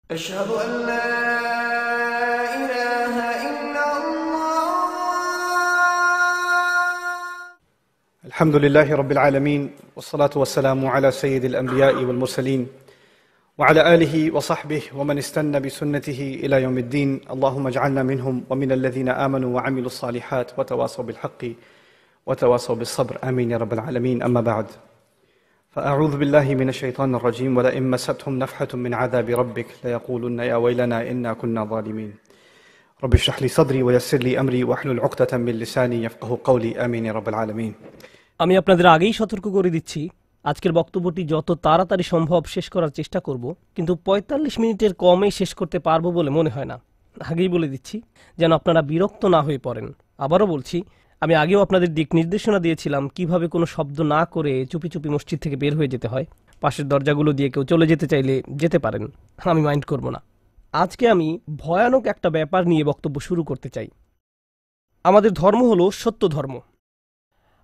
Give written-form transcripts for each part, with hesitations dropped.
أشهد أن لا إله إلا الله. الحمد لله رب العالمين والصلاة والسلام على سيد الأنبياء والمرسلين وعلى آله وصحبه ومن استنى بسنته إلى يوم الدين. اللهم اجعلنا منهم ومن الذين آمنوا وعملوا الصالحات وتواصوا بالحق وتواصوا بالصبر. آمين يا رب العالمين. أما بعد، فأعوذ بالله من الشيطان الرجيم. ولئن مستهم نفحة من عذاب ربك ليقولن يا ويلنا إنا كنا ظالمين. رب اشرح لي صدري ويسر لي أمري واحلل عقدة من لساني يفقهوا قولي. آمين يا رب العالمين. আমি আপনাদের আগেই সতর্ক করে দিচ্ছি, আজকের বক্তব্যটি যত তাড়াতাড়ি সম্ভব শেষ করার চেষ্টা করব, কিন্তু ৪৫ মিনিটের কমে শেষ করতে পারবো বলে মনে হয় না। আগেই বলে দিচ্ছি যেন আপনারা বিরক্ত না হয়ে পড়েন। আবারও বলছি, আমি আগেও আপনাদের দিক নির্দেশনা দিয়েছিলাম কিভাবে কোনো শব্দ না করে চুপি চুপি মসজিদ থেকে বের হয়ে যেতে হয়। পাশের দরজাগুলো দিয়ে কেউ চলে যেতে চাইলে যেতে পারেন, আমি মাইন্ড করব না। আজকে আমি ভয়ানক একটা ব্যাপার নিয়ে বক্তব্য শুরু করতে চাই। আমাদের ধর্ম হলো সত্য ধর্ম,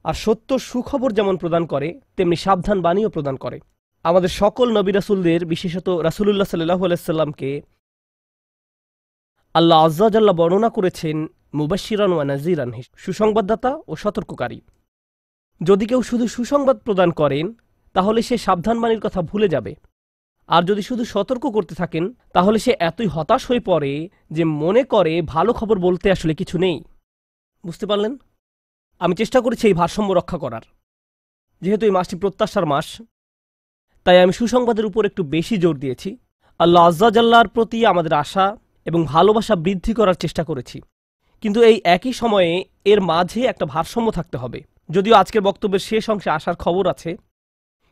আর সত্য সুখবর যেমন প্রদান করে তেমনি সাবধান বাণীও প্রদান করে। আমাদের সকল নবী রাসূলদের, বিশেষত রাসূলুল্লাহ সাল্লাল্লাহু আলাইহি সাল্লামকে আল্লাহ আজ্জা জাল্লা বর্ণনা করেছেন মুবাশশিরান ওয়া নাযীরান, সুসংবাদদাতা ও সতর্ককারী। যদি কেউ শুধু সুসংবাদ প্রদান করেন তাহলে সে সাবধান বাণীর কথা ভুলে যাবে, আর যদি শুধু সতর্ক করতে থাকেন তাহলে সে এতই হতাশ হয়ে পড়ে যে মনে করে ভালো খবর বলতে আসলে কিছু নেই। বুঝতে পারলেন? আমি চেষ্টা করেছি এই ভারসাম্য রক্ষা করার। যেহেতু এই মাসটি প্রত্যাশার মাস, তাই আমি সুসংবাদের উপর একটু বেশি জোর দিয়েছি। আল্লাহ আজ্জা জাল্লার প্রতি আমাদের আশা এবং ভালোবাসা বৃদ্ধি করার চেষ্টা করেছি, কিন্তু এই একই সময়ে এর মাঝে একটা ভারসাম্য থাকতে হবে। যদিও আজকের বক্তব্যের শেষ অংশে আসার খবর আছে,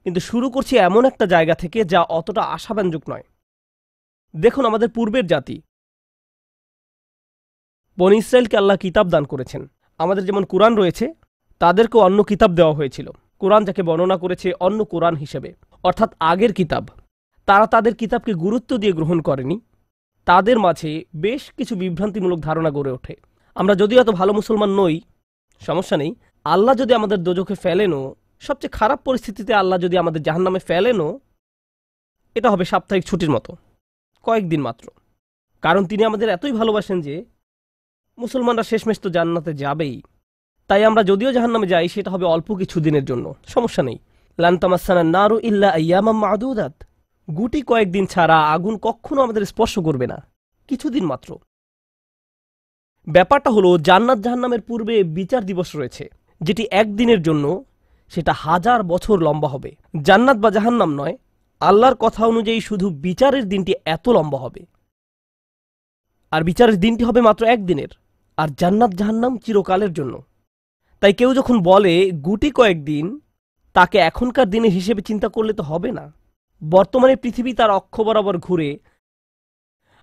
কিন্তু শুরু করছি এমন একটা জায়গা থেকে যা অতটা আশাব্যঞ্জক নয়। দেখুন, আমাদের পূর্বের জাতি বনী ইসরায়েলকে আল্লাহ কিতাব দান করেছেন। আমাদের যেমন কুরআন রয়েছে, তাদেরকেও অন্য কিতাব দেওয়া হয়েছিল। কুরআন যাকে বর্ণনা করেছে অন্য কুরআন হিসেবে, অর্থাৎ আগের কিতাব। তারা তাদের কিতাবকে গুরুত্ব দিয়ে গ্রহণ করেনি। তাদের মাঝে বেশ কিছু বিভ্রান্তিমূলক ধারণা গড়ে ওঠে। আমরা যদিও এত ভালো মুসলমান নই, সমস্যা নেই। আল্লাহ যদি আমাদের দোজখে ফেলেনও, সবচেয়ে খারাপ পরিস্থিতিতে আল্লাহ যদি আমাদের জাহান্নামে ফেলেনও, এটা হবে সাপ্তাহিক ছুটির মতো, কয়েকদিন মাত্র। কারণ তিনি আমাদের এতই ভালোবাসেন যে মুসলমানরা শেষমেশ তো জান্নাতে যাবেই। তাই আমরা যদিও জাহান্নামে যাই, সেটা হবে অল্প কিছু দিনের জন্য, সমস্যা নেই। লান তামাসসানা নারু ইল্লা আইয়ামাম মা'দুদাত, গুটি কয়েকদিন ছাড়া আগুন কখনো আমাদের স্পর্শ করবে না, কিছুদিন মাত্র। ব্যাপারটা হলো, জান্নাত জাহান্নামের পূর্বে বিচার দিবস রয়েছে, যেটি একদিনের জন্য, সেটা 1000 বছর লম্বা হবে। জান্নাত বা জাহান্নাম নয়, আল্লাহর কথা অনুযায়ী শুধু বিচারের দিনটি এত লম্বা হবে। আর বিচারের দিনটি হবে মাত্র একদিনের, আর জান্নাত জাহান্নাম চিরকালের জন্য। তাই কেউ যখন বলে গুটি কয়েকদিন, তাকে এখনকার দিনের হিসেবে চিন্তা করলে তো হবে না। বর্তমানে পৃথিবী তার অক্ষ বরাবর ঘুরে,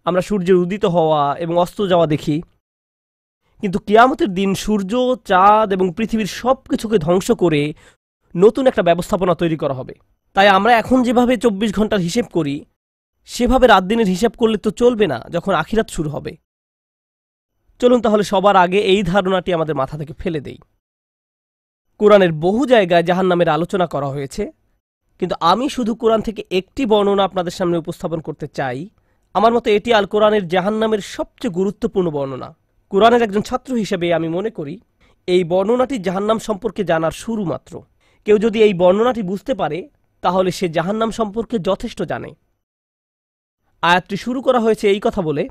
আমরা সূর্যের উদিত হওয়া এবং অস্ত যাওয়া দেখি, কিন্তু কিয়ামতের দিন সূর্য, চাঁদ এবং পৃথিবীর সব কিছুকে ধ্বংস করে নতুন একটা ব্যবস্থাপনা তৈরি করা হবে। তাই আমরা এখন যেভাবে 24 ঘন্টার হিসেব করি, সেভাবে রাত দিনের হিসাব করলে তো চলবে না যখন আখিরাত শুরু হবে। চলুন তাহলে সবার আগে এই ধারণাটি আমাদের মাথা থেকে ফেলে দেই। কোরআনের বহু জায়গায় জাহান্নামের আলোচনা করা হয়েছে, কিন্তু আমি শুধু কোরআন থেকে একটি বর্ণনা আপনাদের সামনে উপস্থাপন করতে চাই। আমার মতে এটি আল কোরআনের জাহান্নামের সবচেয়ে গুরুত্বপূর্ণ বর্ণনা। কোরআনের একজন ছাত্র হিসেবে আমি মনে করি এই বর্ণনাটি জাহান্নাম সম্পর্কে জানার শুরু মাত্র। কেউ যদি এই বর্ণনাটি বুঝতে পারে, তাহলে সে জাহান্নাম সম্পর্কে যথেষ্ট জানে। আয়াতটি শুরু করা হয়েছে এই কথা বলে,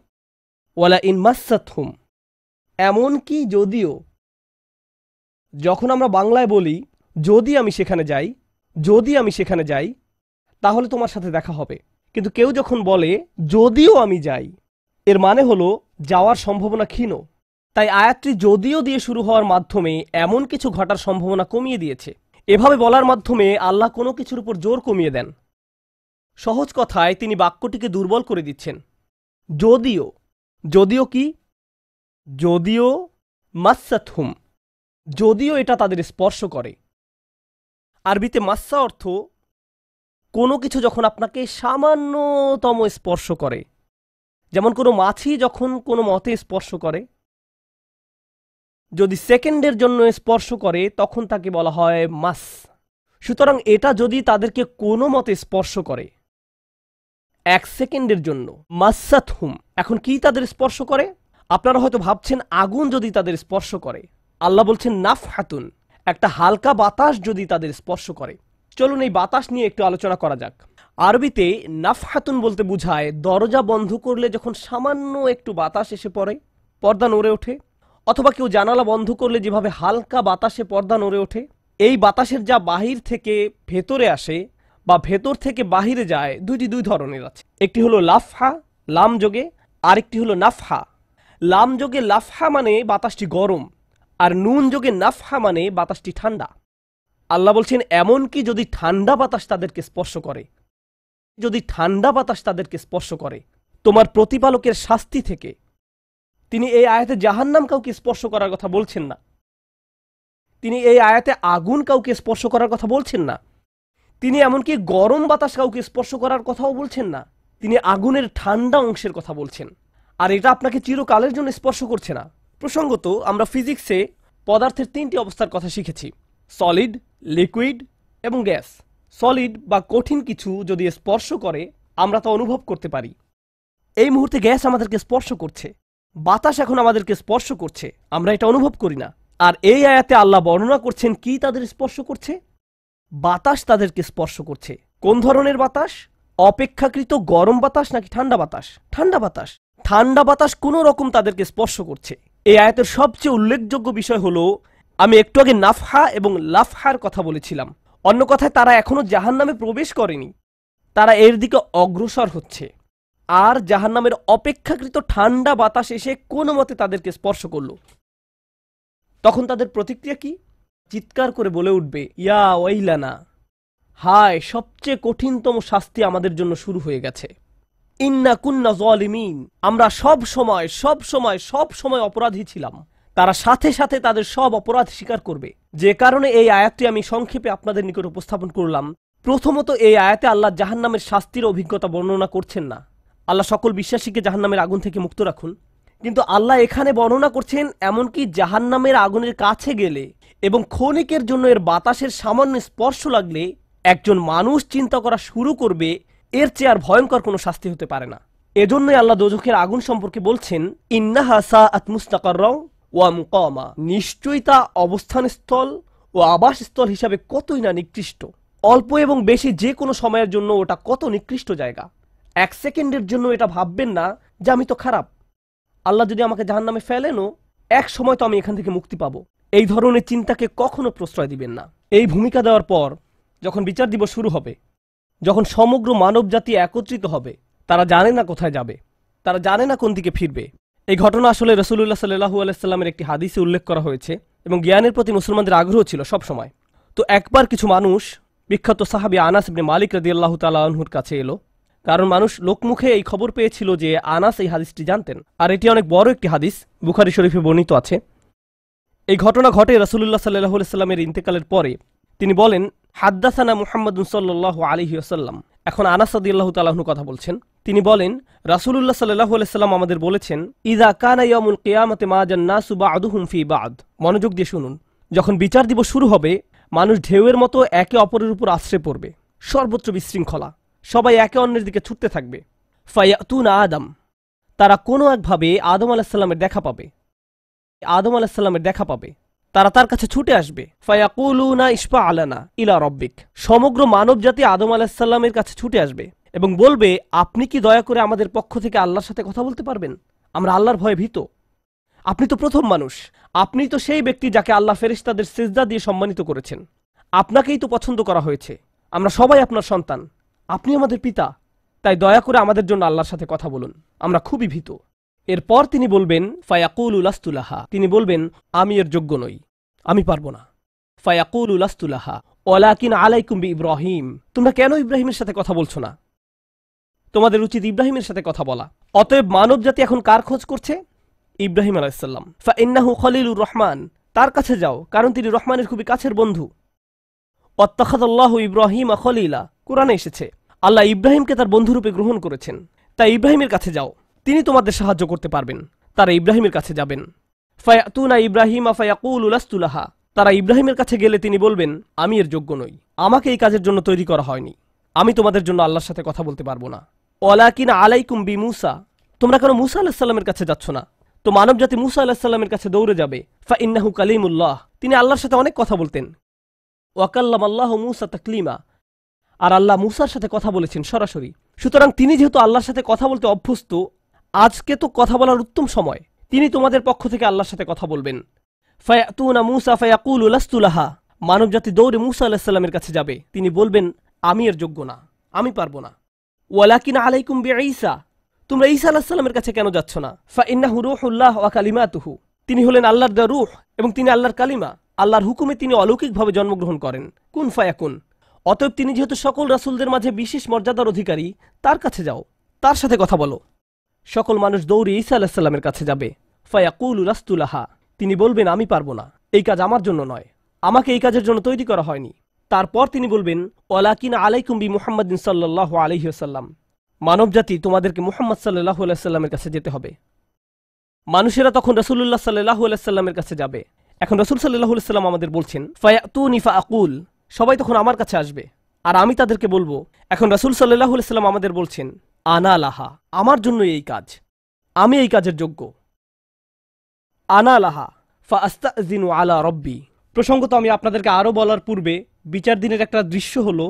ওয়ালা ইন মাসসাতহুম, এমনকি যদিও। যখন আমরা বাংলায় বলি যদি আমি সেখানে যাই, যদি আমি সেখানে যাই, তাহলে তোমার সাথে দেখা হবে। কিন্তু কেউ যখন বলে যদিও আমি যাই, এর মানে হলো যাওয়ার সম্ভাবনা ক্ষীণ। তাই আয়াতটি যদিও দিয়ে শুরু হওয়ার মাধ্যমে এমন কিছু ঘটার সম্ভাবনা কমিয়ে দিয়েছে। এভাবে বলার মাধ্যমে আল্লাহ কোনো কিছুর উপর জোর কমিয়ে দেন। সহজ কথায় তিনি বাক্যটিকে দুর্বল করে দিচ্ছেন। যদিও, যদিও কি? যদিও মাসসাতহুম, যদিও এটা তাদের স্পর্শ করে। আরবিতে মাসসা অর্থ কোনো কিছু যখন আপনাকে সামান্যতম স্পর্শ করে, যেমন কোনো মাছি যখন কোনো মতে স্পর্শ করে, যদি সেকেন্ডের জন্য স্পর্শ করে তখন তাকে বলা হয় মাস। সুতরাং এটা যদি তাদেরকে কোনো মতে স্পর্শ করে, 1 সেকেন্ডের জন্য। মাসাতহুম, এখন কি তাদের স্পর্শ করে? আপনারা হয়তো ভাবছেন আগুন যদি তাদের স্পর্শ করে, আল্লাহ বলছেন নাফহাতুন, একটা হালকা বাতাস যদি তাদের স্পর্শ করে। চলুন এই বাতাস নিয়ে একটু আলোচনা করা যাক। আরবিতে নাফহাতুন বলতে বোঝায় দরজা বন্ধ করলে যখন সামান্য একটু বাতাস এসে পড়ে, পর্দা নড়ে ওঠে, অথবা কেউ জানালা বন্ধ করলে যেভাবে হালকা বাতাসে পর্দা নড়ে ওঠে। এই বাতাসের যা বাহির থেকে ভেতরে আসে বা ভেতর থেকে বাহিরে যায়, দুই ধরনের আছে। একটি হলো লাফহা, লাম যোগে, আরেকটি হলো নাফহা। লাম যোগে লাফহা মানে বাতাসটি গরম, আর নুন যোগে নাফহা মানে বাতাসটি ঠান্ডা। আল্লাহ বলছেন এমনকি যদি ঠান্ডা বাতাস তাদেরকে স্পর্শ করে, যদি ঠান্ডা বাতাস তাদেরকে স্পর্শ করে তোমার প্রতিপালকের শাস্তি থেকে। তিনি এই আয়াতে জাহান্নাম কাউকে স্পর্শ করার কথা বলছেন না, তিনি এই আয়াতে আগুন কাউকে স্পর্শ করার কথা বলছেন না, তিনি এমনকি গরম বাতাস কাউকে স্পর্শ করার কথাও বলছেন না, তিনি আগুনের ঠান্ডা অংশের কথা বলছেন। আর এটা আপনাকে চিরকালের জন্য স্পর্শ করছে না। প্রসঙ্গত আমরা ফিজিক্সে পদার্থের 3টি অবস্থার কথা শিখেছি, সলিড, লিকুইড এবং গ্যাস। সলিড বা কঠিন কিছু যদি স্পর্শ করে আমরা তা অনুভব করতে পারি। এই মুহূর্তে গ্যাস আমাদেরকে স্পর্শ করছে, বাতাস এখন আমাদেরকে স্পর্শ করছে, আমরা এটা অনুভব করি না। আর এই আয়াতে আল্লাহ বর্ণনা করছেন কি তাদের স্পর্শ করছে? বাতাস তাদেরকে স্পর্শ করছে। কোন ধরনের বাতাস? অপেক্ষাকৃত গরম বাতাস নাকি ঠান্ডা বাতাস? ঠান্ডা বাতাস। ঠান্ডা বাতাস কোনো রকম তাদেরকে স্পর্শ করছে। এই আয়াতের সবচেয়ে উল্লেখযোগ্য বিষয় হলো, আমি একটু আগে নাফহা এবং লাফহার কথা বলেছিলাম। অন্য কথায় তারা এখনো জাহান্নামে প্রবেশ করেনি, তারা এর দিকে অগ্রসর হচ্ছে। আর জাহান্নামের অপেক্ষাকৃত ঠান্ডা বাতাস এসে কোনো মতে তাদেরকে স্পর্শ করল, তখন তাদের প্রতিক্রিয়া কি? চিৎকার করে বলে উঠবে, ইয়া ওয়াইলানা, হায়, সবচেয়ে কঠিনতম শাস্তি আমাদের জন্য শুরু হয়ে গেছে। ইন্না কুন্না যালিমিন, আমরা সব সময় অপরাধী ছিলাম। তারা সাথে সাথে তাদের সব অপরাধ স্বীকার করবে। যে কারণে এই আয়াতটি আমি সংক্ষেপে আপনাদের নিকট উপস্থাপন করলাম। প্রথমত, এই আয়াতে আল্লাহ জাহান্নামের শাস্তির অভিজ্ঞতা বর্ণনা করছেন না। আল্লাহ সকল বিশ্বাসীকে জাহান্নামের আগুন থেকে মুক্ত রাখুন। কিন্তু আল্লাহ এখানে বর্ণনা করছেন এমনকি জাহান্নামের আগুনের কাছে গেলে এবং ক্ষণিকের জন্য এর বাতাসের সামান্য স্পর্শ লাগলে একজন মানুষ চিন্তা করা শুরু করবে এর চেয়ে আর ভয়ঙ্কর কোনো শাস্তি হতে পারে না। এজন্যই আল্লাহ দোজখের আগুন সম্পর্কে বলছেন, ইন্নাহা সাআত মুস্তাকাররা ওয়া মুকামা, নিশ্চয়ই তা অবস্থানস্থল ও আবাসস্থল হিসাবে কতই না নিকৃষ্ট। অল্প এবং বেশি যে কোনো সময়ের জন্য ওটা কত নিকৃষ্ট জায়গা। 1 সেকেন্ডের জন্য এটা ভাববেন না যে আমি তো খারাপ, আল্লাহ যদি আমাকে জাহান্নামে ফেলেনও এক সময় তো আমি এখান থেকে মুক্তি পাবো। এই ধরনের চিন্তাকে কখনো প্রশ্রয় দিবেন না। এই ভূমিকা দেওয়ার পর যখন বিচার দিবস শুরু হবে, যখন সমগ্র মানব জাতি একত্রিত হবে, তারা জানে না কোথায় যাবে, তারা জানে না কোন দিকে ফিরবে। এই ঘটনা আসলে রাসূলুল্লাহ সাল্লাল্লাহু আলাইহি সাল্লামের একটি হাদিসে উল্লেখ করা হয়েছে এবং জ্ঞানের প্রতি মুসলমানদের আগ্রহ ছিল সব সময়। তো একবার কিছু মানুষ বিখ্যাত সাহাবী আনাস ইবনে মালিক রাদিয়াল্লাহু তাআলা আনহুর কাছে এলো, কারণ মানুষ লোকমুখে এই খবর পেয়েছিল যে আনাস এই হাদিসটি জানতেন, আর এটি অনেক বড় একটি হাদিস, বুখারী শরীফে বর্ণিত আছে। এই ঘটনা ঘটে রাসূলুল্লাহ সাল্লাল্লাহু আলাইহি সাল্লামের ইন্তেকালের পরে। তিনি বলেন, হাদ্দাসানা মুহাম্মাদুন সাল্লাল্লাহু আলাইহি ওয়াসাল্লাম। এখন আনাস রাদিয়াল্লাহু তাআলা আনহু কথা বলছেন। তিনি বলেন, রাসূলুল্লাহ সাল্লাল্লাহু আলাইহি সাল্লাম আমাদের বলেছেন, ইযা কানা ইয়াউমুল কিয়ামাতি মা জান্নাসু বা'দুহুম ফি বা'দ। মনোযোগ দিয়ে শুনুন। যখন বিচার দিবস শুরু হবে, মানুষ ঢেউয়ের মতো একে অপরের উপর আশ্রয় পড়বে, সর্বত্র বিশৃঙ্খলা, সবাই একে অন্যের দিকে ছুটতে থাকবে। ফায়াতুনা আদম, তারা কোনো একভাবে আদম আলাইহিস সালামের দেখা পাবে, আদম আলাইহিস সালামের দেখা পাবে, তারা তার কাছে ছুটে আসবে। ফায়াকুলুনা ইশফা আলানা ইলা রাব্বিক, সমগ্র মানব জাতি আদম আলাইহিস সালামের কাছে ছুটে আসবে এবং বলবে, আপনি কি দয়া করে আমাদের পক্ষ থেকে আল্লাহর সাথে কথা বলতে পারবেন? আমরা আল্লাহর ভয়ে ভীত। আপনি তো প্রথম মানুষ, আপনি তো সেই ব্যক্তি যাকে আল্লাহ ফেরেশতাদের সিজদা দিয়ে সম্মানিত করেছেন, আপনাকেই তো পছন্দ করা হয়েছে, আমরা সবাই আপনার সন্তান, আপনি আমাদের পিতা, তাই দয়া করে আমাদের জন্য আল্লাহর সাথে কথা বলুন, আমরা খুবই ভীত। এরপর তিনি বলবেন, ফায়াকুলু লাস্তু লাহা, তিনি বলবেন, আমি এর যোগ্য নই, আমি পারবো না। ফায়াকুলু লাস্তু লাহা ওয়ালাকিন আলাইকুম বিইব্রাহিম, তোমরা কেন ইব্রাহিমের সাথে কথা বলছো না? তোমাদের উচিত ইব্রাহিমের সাথে কথা বলা। অতএব মানব জাতি এখন কার খোঁজ করছে? ইব্রাহিম আলাইহিস সালাম। ফাইন্নাহু খলিলুর রহমান, তার কাছে যাও, কারণ তিনি রহমানের খুবই কাছের বন্ধু। ওয়াত্তাখাযাল্লাহু ইব্রাহিমা খলিলা, কুরআনে এসেছে আল্লাহ ইব্রাহিমকে তার বন্ধুরূপে গ্রহণ করেছেন। তাই ইব্রাহিমের কাছে যাও, তিনি তোমাদের সাহায্য করতে পারবেন। তারা ইব্রাহিমের কাছে যাবেন। ফায়াতুনা ইব্রাহিমা ফায়াকুলু লাস্তু লাহা, তারা ইব্রাহিমের কাছে গেলে তিনি বলবেন, আমি এর যোগ্য নই, আমাকে এই কাজের জন্য তৈরি করা হয়নি, আমি তোমাদের জন্য আল্লাহর সাথে কথা বলতে পারবো না। ওয়ালাকিন আলাইকুম বি মুসা, তোমরা কেন মুসা আলাইহিস সালামের কাছে যাচ্ছ না? তো মানব জাতি মুসা আলাইহিস সালামের কাছে দৌড়ে যাবে। ফা ইন্নাহু কালিমুল্লাহ, তিনি আল্লাহর সাথে অনেক কথা বলতেন। ওয়া কাল্লামাল্লাহু মুসা তাকলিমা, আর আল্লাহ মুসার সাথে কথা বলেছেন সরাসরি। সুতরাং তিনি যেহেতু আল্লাহর সাথে কথা বলতে অভ্যস্ত, আজকে তো কথা বলার উত্তম সময়। তিনি তোমাদের পক্ষ থেকে আল্লাহর সাথে কথা বলবেন। ফায়াতুনা মুসা ফায়াকুলু লাস্তু লাহা, মানব জাতি দৌড়ে মুসা আলাইহিস সালামের কাছে যাবে। তিনি বলবেন, আমি এর যোগ্য না, আমি পারবো না। ওয়ালাকিন আলাইকুম বিঈসা, তোমরা ঈসা আলাইহিস সালামের কাছে কেন যাচ্ছ না? ফা ইন্নাহু রূহুল্লাহ ওয়া কালিমাতুহু, তিনি হলেন আল্লাহর দেওয়া রূহ এবং তিনি আল্লাহর কালিমা। আল্লাহর হুকুমে তিনি অলৌকিকভাবে জন্মগ্রহণ করেন। কুন ফায়াকুন, অতএব তিনি যেহেতু সকল রাসূলদের মাঝে বিশেষ মর্যাদার অধিকারী, তার কাছে যাও, তার সাথে কথা বলো। সকল মানুষ দৌড়ে ঈসা আলাইহিস সালামের কাছে যাবে। ফায়াকুলু লাস্তু লাহা, তিনি বলবেন, আমি পারবো না, এই কাজ আমার জন্য নয়, আমাকে এই কাজের জন্য তৈরি করা হয়নি। তারপর তিনি বলবেন, ওয়ালাকিন আলাইকুম বি মুহাম্মাদিন সাল্লাল্লাহু আলাইহি ওয়াসাল্লাম, মানবজাতি তোমাদেরকে মুহাম্মদ সাল্লাল্লাহু আলাইহি ওয়াসাল্লামের কাছে যেতে হবে। মানুষেরা তখন রাসূলুল্লাহ সাল্লাল্লাহু আলাইহি ওয়াসাল্লামের কাছে যাবে। এখন রাসূল সাল্লাল্লাহু আলাইহি ওয়াসাল্লাম আমাদের বলছেন, ফায়াতুনি ফাআকুল, সবাই তখন আমার কাছে আসবে আর আমি তাদেরকে বলবো। এখন রাসূল সাল্লাল্লাহু আলাইহি ওয়াসাল্লাম আমাদের বলছেন, আনা লাহা, আমার জন্য এই কাজ, আমি এই কাজের যোগ্য। আনা লাহা ফাআস্তাযিনু আলা রব্বি। প্রসঙ্গত আমি আপনাদেরকে আরো বলার পূর্বে বিচার দিনের একটা দৃশ্য হলো,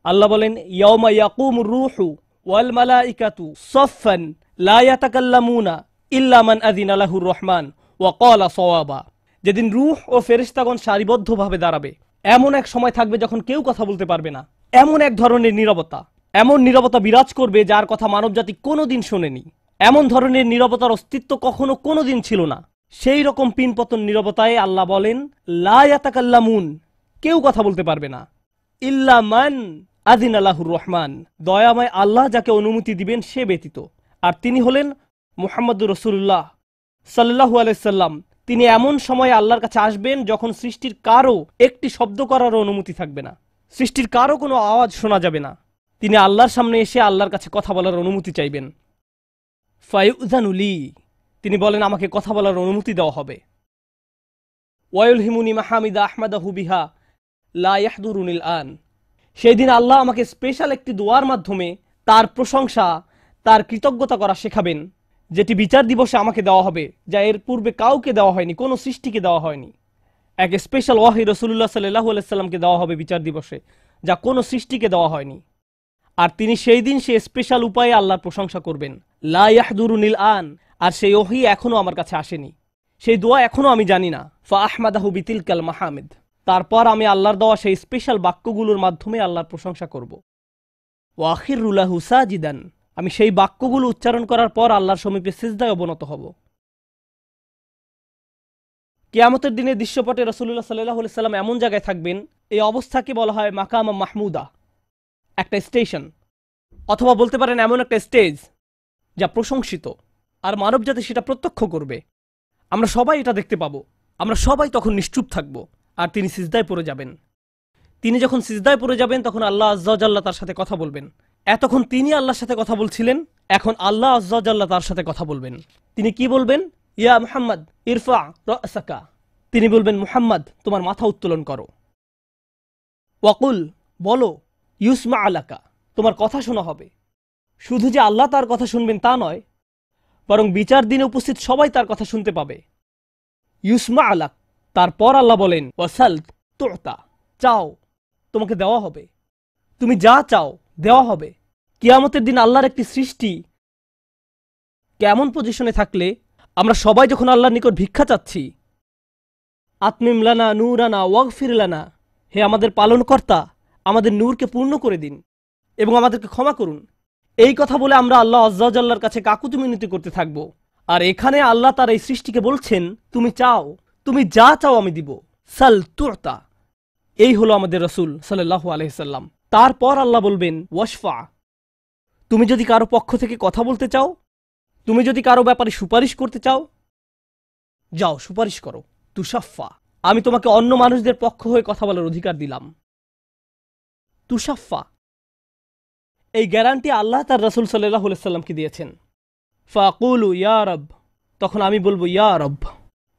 আল্লাহ বলেন, ইয়াউমা ইয়াকুমুর রূহু ওয়াল মালাইকাতু সাফফান লা ইয়াতাকাল্লামুনা ইল্লা মান আযিনা লাহুর রহমান ওয়া ক্বালা সাওয়াবা। যেদিন রূহ ও ফেরেশতাগণ সারিবদ্ধভাবে দাঁড়াবে, এমন এক সময় থাকবে যখন কেউ কথা বলতে পারবে না। এমন এক ধরনের নীরবতা, এমন নীরবতা বিরাজ করবে যার কথা মানবজাতি কোনোদিন শোনেনি। এমন ধরনের নীরবতার অস্তিত্ব কখনো কোনোদিন ছিল না। সেই রকম পিনপতন নীরবতায় আল্লাহ বলেন, লা ইয়াতাকাল্লামুন, কেউ কথা বলতে পারবে না, ইল্লা মান আযিনা লাহুর রহমান, দয়াময় আল্লাহ যাকে অনুমতি দিবেন সে ব্যতীত। আর তিনি হলেন মুহাম্মদুর রাসূলুল্লাহ সাল্লাল্লাহু আলাইহি সাল্লাম। তিনি এমন সময় আল্লাহর কাছে আসবেন যখন সৃষ্টির কারো একটি শব্দ করার অনুমতি থাকবে না, সৃষ্টির কারো কোনো আওয়াজ শোনা যাবে না। তিনি আল্লাহর সামনে এসে আল্লাহর কাছে কথা বলার অনুমতি চাইবেন। ফায়ুযানু লি, তিনি বলেন, আমাকে কথা বলার অনুমতি দেওয়া হবে। ওয়ায়ুলহিমুনি মাহামিদা আহমাদাহু বিহা লা ইয়াহদুরুনিল আন, সেই দিন আল্লাহ আমাকে স্পেশাল একটি দোয়ার মাধ্যমে তার প্রশংসা, তার কৃতজ্ঞতা করা শেখাবেন, যেটি বিচার দিবসে আমাকে দেওয়া হবে, যা এর পূর্বে কাউকে দেওয়া হয়নি, কোনো সৃষ্টিকে দেওয়া হয়নি। এক স্পেশাল ওয়াহি রাসূলুল্লাহ সাল্লাল্লাহু আলাইহি সাল্লামকে দেওয়া হবে বিচার দিবসে, যা কোনো সৃষ্টিকে দেওয়া হয়নি। আর তিনি সেই দিন সে স্পেশাল উপায়ে আল্লাহর প্রশংসা করবেন, লা ইয়াহদুরুনিল আন, আর সেই ওহী এখনো আমার কাছে আসেনি, সেই দোয়া এখনো আমি জানি না। ফা আহমাদাহু বিতিলকাল মাহামিদ, তারপর আমি আল্লাহর দেওয়া সেই স্পেশাল বাক্যগুলোর মাধ্যমে আল্লাহর প্রশংসা করব। ওয়া আখিরু লাহু সাজিদান, আমি সেই বাক্যগুলো উচ্চারণ করার পর আল্লাহর সমীপে সিজদায় অবনত হব। কিয়ামতের দিনে দৃশ্যপটে রাসূলুল্লাহ সাল্লাল্লাহু আলাইহি সাল্লাম এমন জায়গায় থাকবেন, এই অবস্থাকে বলা হয় মাকামা মাহমুদা, একটা স্টেশন, অথবা বলতে পারেন এমন একটা স্টেজ যা প্রশংসিত, আর মানবজাতি সেটা প্রত্যক্ষ করবে। আমরা সবাই এটা দেখতে পাবো। আমরা সবাই তখন নিশ্চুপ থাকব, আর তিনি সিজদায় পড়ে যাবেন। তিনি যখন সিজদায় পড়ে যাবেন তখন আল্লাহ আযজা ওয়া জাল্লা তার সাথে কথা বলবেন। এতক্ষণ তিনি আল্লাহর সাথে কথা বলছিলেন, এখন আল্লাহ আযজা ওয়া জাল্লা তার সাথে কথা বলবেন। তিনি কি বলবেন? ইয়া মুহাম্মদ ইরফা রাসাকা, তিনি বলবেন, মুহাম্মদ তোমার মাথা উত্তোলন করো। ওয়াকুল, বলো, ইউসমা আলাকা, তোমার কথা শোনা হবে। শুধু যে আল্লাহ তার কথা শুনবেন তা নয়, বরং বিচার দিনে উপস্থিত সবাই তার কথা শুনতে পাবে। ইউসমা আলাক, তারপর আল্লাহ বলেন, ওয়াসাল তুতা, চাও তোমাকে দেওয়া হবে, তুমি যা চাও দেওয়া হবে। কিয়ামতের দিন আল্লাহর একটি সৃষ্টি কেমন পজিশনে থাকলে আমরা সবাই যখন আল্লাহর নিকট ভিক্ষা চাচ্ছি, আতমিম লানা নূরানা ওয়াগফির লানা, হে আমাদের পালনকর্তা, আমাদের নূরকে পূর্ণ করে দিন এবং আমাদেরকে ক্ষমা করুন, এই কথা বলে আমরা আল্লাহ আযজা ওয়া জাল্লার কাছে কাকুতি মিনতি করতে থাকব। আর এখানে আল্লাহ তার এই সৃষ্টিকে বলছেন, তুমি চাও, তুমি যা চাও আমি দিব, সাল তুতা। এই হলো আমাদের রাসূল সাল্লাল্লাহু আলাইহি সাল্লাম। তারপর আল্লাহ বলবেন, ওয়াশফা, তুমি যদি কারো পক্ষ থেকে কথা বলতে চাও, তুমি যদি কারো ব্যাপারে সুপারিশ করতে চাও, যাও সুপারিশ করো। তুশাফা, আমি তোমাকে অন্য মানুষদের পক্ষ হয়ে কথা বলার অধিকার দিলাম। তুশাফা, এই গ্যারান্টি আল্লাহ তার রাসূল সাল্লাল্লাহু আলাইহি সাল্লামকে দিয়েছেন। ফাকুলু ইয়া রব, তখন আমি বলবো, ইয়া রব,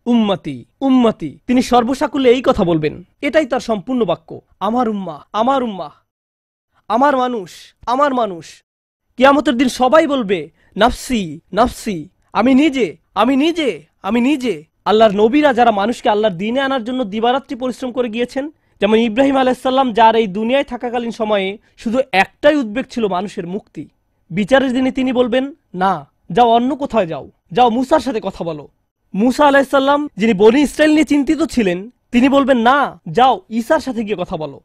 উম্মতি উম্মতি, তিনি সর্বসাকুল্যে এই কথা বলবেন, এটাই তার সম্পূর্ণ বাক্য, আমার উম্মাহ আমার উম্মাহ, আমার মানুষ আমার মানুষ। কিয়ামতের দিন সবাই বলবে নাফসি নাফসি, আমি নিজে আমি নিজে আমি নিজে। আল্লাহর নবীরা যারা মানুষকে আল্লাহর দ্বীনে আনার জন্য দিবারাত্রি পরিশ্রম করে গিয়েছেন, যেমন ইব্রাহিম আলাইহিসসালাম, যার এই দুনিয়ায় থাকাকালীন সময়ে শুধু একটাই উদ্বেগ ছিল মানুষের মুক্তি, বিচারের দিনে তিনি বলবেন না, যাও অন্য কোথায় যাও, যাও মুসার সাথে কথা বলো। মুসা আলাইহিসসালাম, যিনি বনি ইসরাইল নিয়ে চিন্তিত ছিলেন, তিনি বলবেন না, যাও ঈসার সাথে গিয়ে কথা বলো।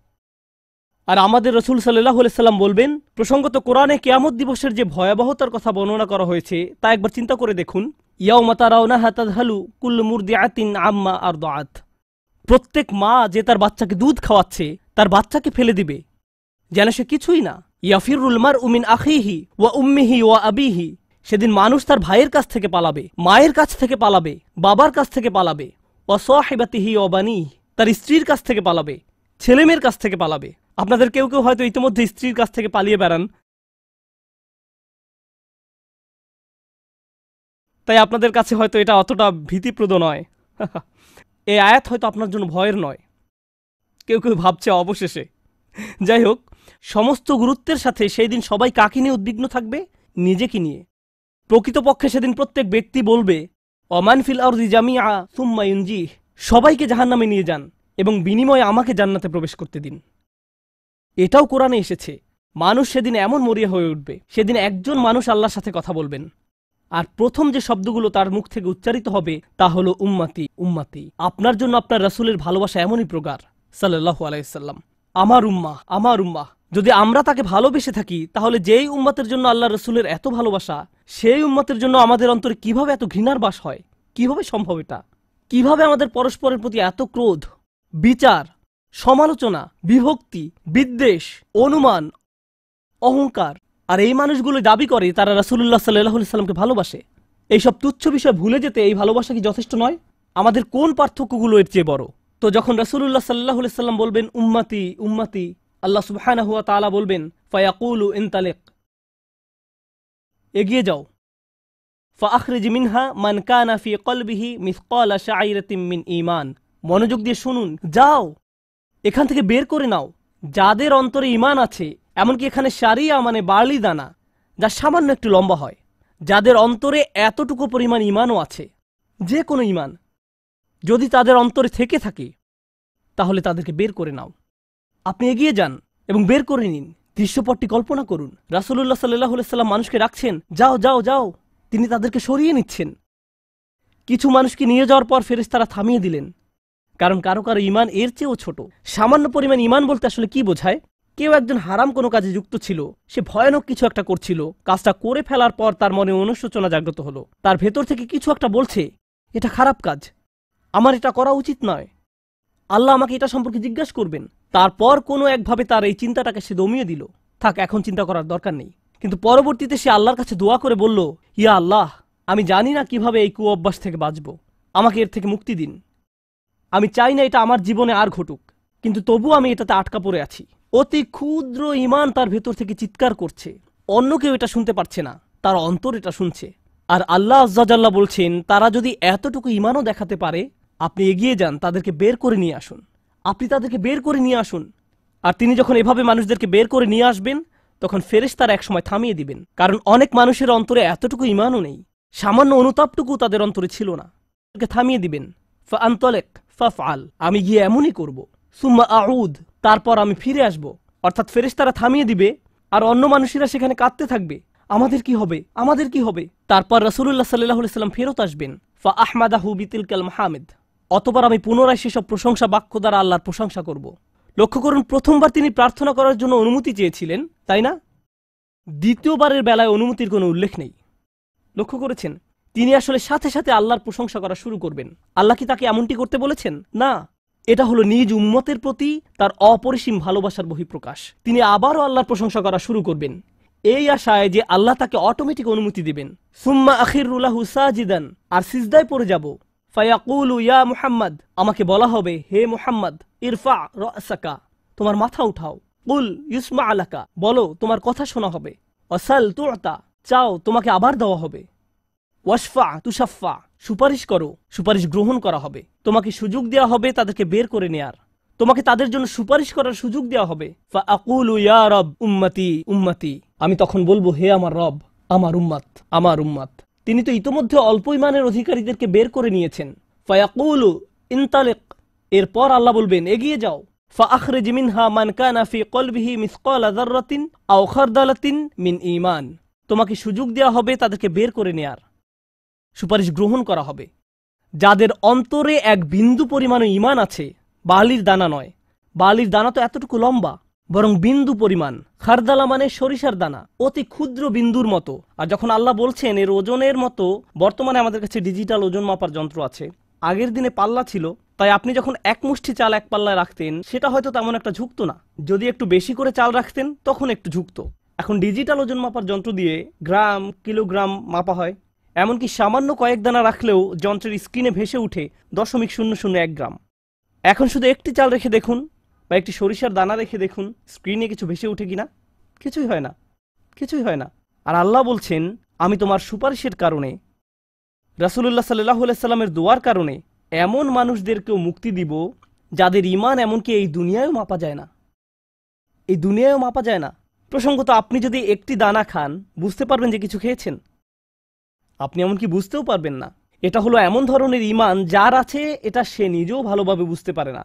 আর আমাদের রাসূল সাল্লাল্লাহু আলাইহি সাল্লাম বলবেন, প্রসঙ্গত কোরআনে কিয়ামত দিবসের যে ভয়াবহতার কথা বর্ণনা করা হয়েছে তা একবার চিন্তা করে দেখুন। ইয়াউমা তারাউনাহা তাযহালু কুল্লু মুরদিআতিন আম্মা আরদাআত। প্রত্যেক মা যে তার বাচ্চাকে দুধ খাওয়াচ্ছে তার বাচ্চাকে ফেলে দিবে যেন সে কিছুই না। ইয়াফিরুল মারউ মিন আখিহি ওয়া উম্মিহি ওয়া আবিহি। সেদিন মানুষ তার ভাইয়ের কাছ থেকে পালাবে, মায়ের কাছ থেকে পালাবে, বাবার কাছ থেকে পালাবে। ওয়া সাহিবাতিহি ওয়া বানিহি। তার স্ত্রীর কাছ থেকে পালাবে, ছেলেমেয়ের কাছ থেকে পালাবে। আপনাদের কেউ কেউ হয়তো ইতিমধ্যে স্ত্রীর কাছ থেকে পালিয়ে বেড়ান, তাই আপনাদের কাছে হয়তো এটা অতটা ভীতিপ্রদ নয়। এই আয়াত হয়তো আপনার জন্য ভয়ের নয়, কেউ কেউ ভাবছে অবশেষে। যাই হোক, সমস্ত গুরুত্বের সাথে সেই দিন সবাই কাকে নিয়ে উদ্বিগ্ন থাকবে? নিজেকে নিয়ে। প্রকৃতপক্ষে সেদিন প্রত্যেক ব্যক্তি বলবে, ওমান ফিল আরদি জামিআ সুম্মা ইউনজিহ। সবাইকে জাহান্নামে নিয়ে যান এবং বিনিময়ে আমাকে জান্নাতে প্রবেশ করতে দিন। এটাও কোরআনে এসেছে। মানুষ সেদিন এমন মরিয়া হয়ে উঠবে, সেদিন একজন মানুষ আল্লাহর সাথে কথা বলবেন, আর প্রথম যে শব্দগুলো তার মুখ থেকে উচ্চারিত হবে তা হলো উম্মতি উম্মতি। আপনার জন্য আপনার রাসূলের ভালোবাসা এমনই প্রগাঢ় সাল্লাল্লাহু আলাইহি সাল্লাম। আমার উম্মাহ আমার উম্মাহ। যদি আমরা তাকে ভালোবেসে থাকি, তাহলে যেই উম্মতের জন্য আল্লাহ রাসূলের এত ভালোবাসা, সেই উম্মতের জন্য আমাদের অন্তরে কিভাবে এত ঘৃণার বাস হয়? কিভাবে সম্ভব এটা? কিভাবে আমাদের পরস্পরের প্রতি এত ক্রোধ, বিচার, সমালোচনা, বিভক্তি, বিদ্বেষ, অনুমান, অহংকার? আর এই মানুষগুলো দাবি করে তারা রাসূলুল্লাহ সাল্লাল্লাহু আলাইহি সাল্লামকে ভালোবাসে। এইসব তুচ্ছ বিষয় ভুলে যেতে এই ভালোবাসা কি যথেষ্ট নয়? আমাদের কোন পার্থক্যগুলো এর চেয়ে বড়? তো যখন রাসূলুল্লাহ সাল্লাল্লাহু আলাইহি সাল্লাম বলবেন উম্মতি উম্মতি, আল্লাহ সুবহানাহু ওয়া তাআলা বলবেন ফায়াকুলু ইনতালিক, এগিয়ে যাও। ফাআখরিজ মিনহা মান কানা ফি কলবিহি মিসকালা শাইরাতিন মিন ঈমান। মনোযোগ দিয়ে শুনুন, যাও এখান থেকে বের করে নাও যাদের অন্তরে ঈমান আছে, এমনকি এখানে শারিয়া মানে বার্লি দানা, যা সামান্য একটু লম্বা হয়, যাদের অন্তরে এতটুকু পরিমাণ ঈমানও আছে, যে কোনো ঈমান যদি তাদের অন্তরে থেকে থাকে, তাহলে তাদেরকে বের করে নাও। আপনি এগিয়ে যান এবং বের করে নিন। দৃশ্যপটটি কল্পনা করুন। রাসূলুল্লাহ সাল্লাল্লাহু আলাইহি সাল্লাম মানুষকে রাখছেন, যাও যাও যাও, তিনি তাদেরকে সরিয়ে নিচ্ছেন। কিছু মানুষকে নিয়ে যাওয়ার পর ফেরেশতারা থামিয়ে দিলেন, কারণ কারো কারো ঈমান এর চেয়েও ছোট। সামান্য পরিমাণ ঈমান বলতে আসলে কি বোঝায়? কেউ একজন হারাম কোনো কাজে যুক্ত ছিল, সে ভয়ানক কিছু একটা করছিল, কাজটা করে ফেলার পর তার মনে অনুশোচনা জাগ্রত হলো, তার ভেতর থেকে কিছু একটা বলছে এটা খারাপ কাজ, আমার এটা করা উচিত নয়, আল্লাহ আমাকে এটা সম্পর্কে জিজ্ঞাসা করবেন। তারপর কোনো একভাবে তার এই চিন্তাটাকে সে দমিয়ে দিল, থাক এখন চিন্তা করার দরকার নেই। কিন্তু পরবর্তীতে সে আল্লাহর কাছে দোয়া করে বলল, ইয়া আল্লাহ, আমি জানি না কিভাবে এই কুঅভ্যাস থেকে বাঁচব, আমাকে এর থেকে মুক্তি দিন। আমি চাই না এটা আমার জীবনে আর ঘটুক, কিন্তু তবু আমি এটাতে আটকা পড়ে আছি। অতি ক্ষুদ্র ঈমান তার ভেতর থেকে চিৎকার করছে, অন্য কেউ এটা শুনতে পারছে না, তার অন্তর এটা শুনছে। আর আল্লাহ আজ্জা জাল্লা বলছেন, তারা যদি এতটুকু ঈমানও দেখাতে পারে, আপনি এগিয়ে যান, তাদেরকে বের করে নিয়ে আসুন। আপনি তাদেরকে বের করে নিয়ে আসুন। আর তিনি যখন এভাবে মানুষদেরকে বের করে নিয়ে আসবেন, তখন ফেরেশতারা একসময় থামিয়ে দিবেন, কারণ অনেক মানুষের অন্তরে এতটুকু ঈমানও নেই, সামান্য অনুতাপটুকু তাদের অন্তরে ছিল না। থামিয়ে দিবেন, ফাআনতালিক ফাফআল, আমি গিয়ে এমনই করব, সুম্মা আউদ, তারপর আমি ফিরে আসব। অর্থাৎ ফেরেশতারা থামিয়ে দিবে, আর অন্য মানুষেরা সেখানে কাঁদতে থাকবে, আমাদের কি হবে, আমাদের কি হবে। তারপর রাসূলুল্লাহ সাল্লাল্লাহু আলাইহি সাল্লাম ফেরত আসবেন, ফাআহমাদাহু বিতিলকাল মাহামিদ, অতঃপর আমি পুনরায় সেসব প্রশংসা বাক্য দ্বারা আল্লাহর প্রশংসা করব। লক্ষ্য করুন, প্রথমবার তিনি প্রার্থনা করার জন্য অনুমতি চেয়েছিলেন, তাই না? দ্বিতীয়বারের বেলায় অনুমতির কোনো উল্লেখ নেই। লক্ষ্য করেছেন, তিনি আসলে সাথে সাথে আল্লাহর প্রশংসা করা শুরু করবেন। আল্লাহ কি তাকে এমনটি করতে বলেছেন? না, এটা হলো নিজ উম্মতের প্রতি তার অপরিসীম ভালোবাসার বহিঃপ্রকাশ। তিনি আবারও আল্লাহর প্রশংসা করা শুরু করবেন, এই আশায় যে আল্লাহ তাকে অটোমেটিক অনুমতি দিবেন। সুম্মা আখিরু লাহু সাজিদান, আর সিজদায় পড়ে যাব। ফায়াকুলু ইয়া মুহাম্মদ, আমাকে বলা হবে, হে মুহাম্মদ, ইরফা রাসাকা, তোমার মাথা উঠাও। কুল ইউসমা আলাকা, বলো তোমার কথা শোনা হবে। ওয়াসাল তুতা, চাও তোমাকে আবার দেওয়া হবে। ওয়াশফা তুশাফা, সুপারিশ করো, সুপারিশ গ্রহণ করা হবে। তোমাকে সুযোগ দেওয়া হবে তাদেরকে বের করে নেয়ার, তোমাকে তাদের জন্য সুপারিশ করার সুযোগ দেওয়া হবে। ফাআকুলু ইয়া রব উম্মতি উম্মতি, আমি তখন বলবো, হে আমার রব, আমার উম্মাত, আমার উম্মাত, তিনি তো ইতোমধ্যে অল্প ইমানের অধিকারীদেরকে বের করে নিয়েছেন। ফায়াকুলু ইনতালিক, এরপর আল্লাহ বলবেন, এগিয়ে যাও। ফাআখরিজ মিনহা মান কানা ফি কলবিহি মিসকালা যাররাতিন আও খারদালাতিন মিন ঈমান, তোমাকে সুযোগ দেওয়া হবে তাদেরকে বের করে নেয়ার, সুপারিশ গ্রহণ করা হবে। যাদের অন্তরে এক বিন্দু পরিমাণও ঈমান আছে, বালির দানা নয়, বালির দানা তো এতটুকু লম্বা, বরং বিন্দু পরিমাণ। খারদালা মানে সরিষার দানা, অতি ক্ষুদ্র বিন্দুর মতো। আর যখন আল্লাহ বলছেন এর ওজনের মতো, বর্তমানে আমাদের কাছে ডিজিটাল ওজন মাপার যন্ত্র আছে, আগের দিনে পাল্লা ছিল, তাই আপনি যখন এক মুষ্টি চাল এক পাল্লায় রাখতেন সেটা হয়তো তেমন একটা ঝুঁকতো না, যদি একটু বেশি করে চাল রাখতেন তখন একটু ঝুঁকতো। এখন ডিজিটাল ওজন মাপার যন্ত্র দিয়ে গ্রাম, কিলোগ্রাম মাপা হয়, এমনকি সামান্য কয়েক দানা রাখলেও যন্ত্রের স্ক্রিনে ভেসে উঠে 0.001 গ্রাম। এখন শুধু একটি চাল রেখে দেখুন বা একটি সরিষার দানা রেখে দেখুন স্ক্রিনে কিছু ভেসে উঠে কিনা, কিছুই হয় না, কিছুই হয় না। আর আল্লাহ বলছেন, আমি তোমার সুপারিশের কারণে, রাসূলুল্লাহ সাল্লাল্লাহু আলাইহি সাল্লামের দোয়ার কারণে এমন মানুষদেরকেও মুক্তি দিব যাদের ঈমান এমনকি এই দুনিয়ায়ও মাপা যায় না, এই দুনিয়ায়ও মাপা যায় না। প্রসঙ্গত আপনি যদি একটি দানা খান বুঝতে পারবেন যে কিছু খেয়েছেন, আপনি এমনকি বুঝতেও পারবেন না। এটা হলো এমন ধরনের ঈমান যার আছে এটা সে নিজেও ভালোভাবে বুঝতে পারে না,